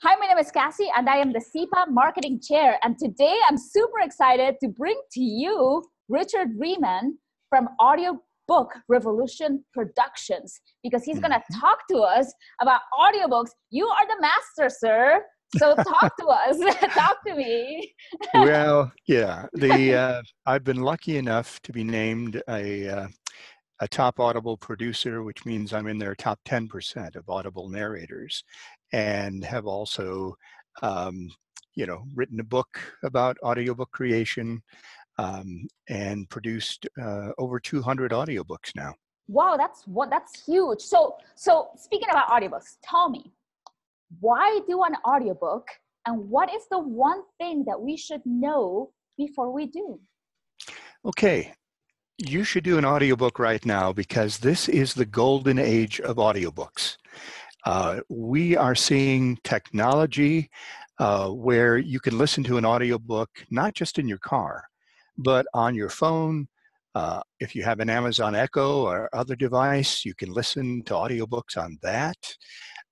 Hi, my name is Cassie, and I am the SEPA Marketing Chair. And today I'm super excited to bring to you Richard Rieman from Audiobook Revolution Productions, because he's going to talk to us about audiobooks. You are the master, sir. So talk to us. Talk to me. Well, yeah. I've been lucky enough to be named a top Audible producer, which means I'm in their top 10% of Audible narrators, and have also, written a book about audiobook creation, and produced over 200 audiobooks now. Wow, that's huge. So speaking about audiobooks, tell me, why do an audiobook, and what is the one thing that we should know before we do? Okay, you should do an audiobook right now, because this is the golden age of audiobooks. We are seeing technology where you can listen to an audiobook not just in your car, but on your phone. If you have an Amazon Echo or other device, you can listen to audiobooks on that.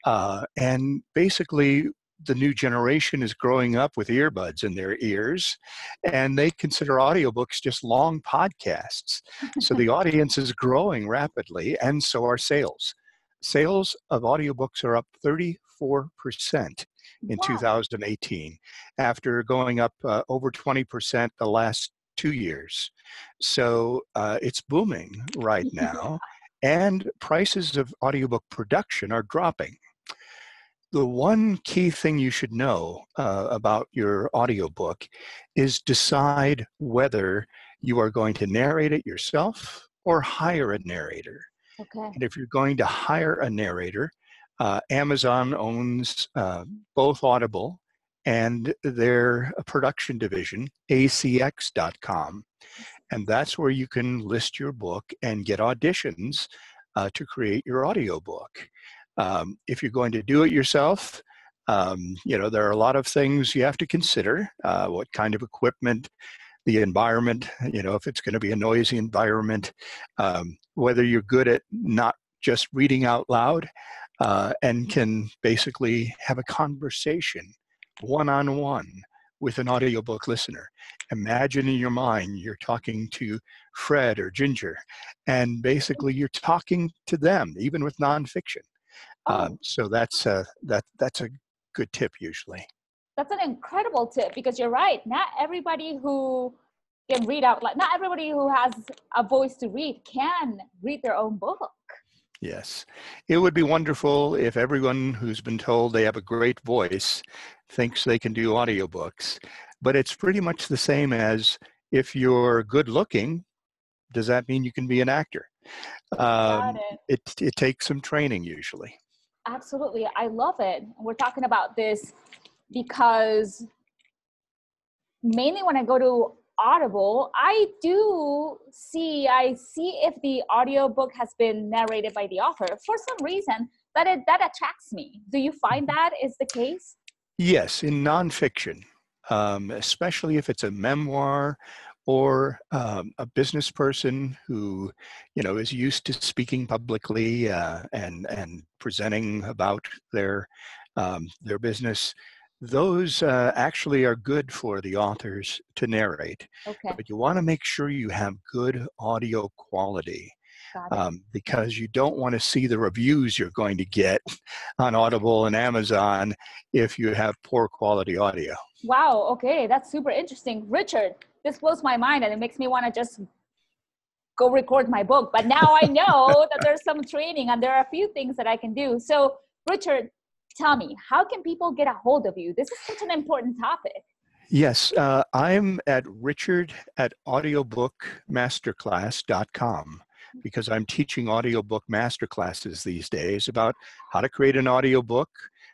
And basically, the new generation is growing up with earbuds in their ears, and they consider audiobooks just long podcasts. So the audience is growing rapidly, and so are sales. Sales of audiobooks are up 34% in 2018, after going up over 20% the last 2 years. So it's booming right now, and prices of audiobook production are dropping. The one key thing you should know about your audiobook is decide whether you are going to narrate it yourself or hire a narrator. Okay. And if you're going to hire a narrator, Amazon owns both Audible and their production division, acx.com. And that's where you can list your book and get auditions to create your audiobook. If you're going to do it yourself, there are a lot of things you have to consider. What kind of equipment, the environment, if it's going to be a noisy environment, whether you're good at not just reading out loud and can basically have a conversation one-on-one with an audiobook listener. Imagine in your mind you're talking to Fred or Ginger, and basically you're talking to them, even with nonfiction. So that's a good tip usually. That's an incredible tip, because you're right. Not everybody who can read out loud, not everybody who has a voice to read can read their own book. Yes. It would be wonderful if everyone who's been told they have a great voice thinks they can do audiobooks. But it's pretty much the same as, if you're good looking, does that mean you can be an actor? It takes some training usually. Absolutely. I love it. We're talking about this because mainly when I go to Audible, I see if the audiobook has been narrated by the author. For some reason, that attracts me. Do you find that is the case? Yes, in nonfiction, especially if it's a memoir or a business person who, is used to speaking publicly and presenting about their business. Those actually are good for the authors to narrate. Okay. But you want to make sure you have good audio quality, because you don't want to see the reviews you're going to get on Audible and Amazon if you have poor quality audio. Wow, okay, that's super interesting. Richard, this blows my mind, and it makes me want to just go record my book. But now I know that there's some training, and there are a few things that I can do. So Richard, tell me, how can people get a hold of you? This is such an important topic. Yes, I'm at richard@audiobookmasterclass.com, because I'm teaching audiobook masterclasses these days about how to create an audiobook,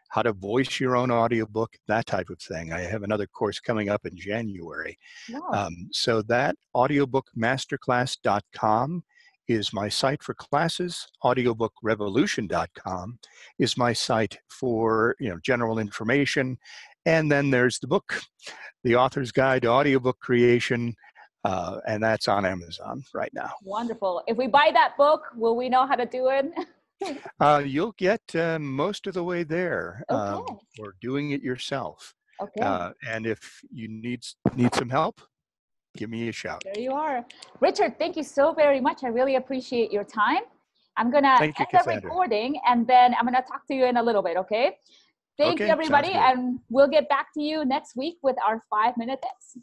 how to voice your own audiobook, that type of thing. I have another course coming up in January. Wow. So that audiobookmasterclass.com is my site for classes. Audiobookrevolution.com is my site for general information. And then there's the book, The Author's Guide to Audiobook Creation, and that's on Amazon right now. Wonderful. If we buy that book, will we know how to do it? You'll get most of the way there Okay. for doing it yourself. Okay. And if you need some help, give me a shout. There you are. Richard, thank you so very much. I really appreciate your time. I'm going to Thank you, end the Cassandra. recording and then I'm going to talk to you in a little bit, okay? Thank you, Okay, sounds everybody. good. And we'll get back to you next week with our 5-minute tips.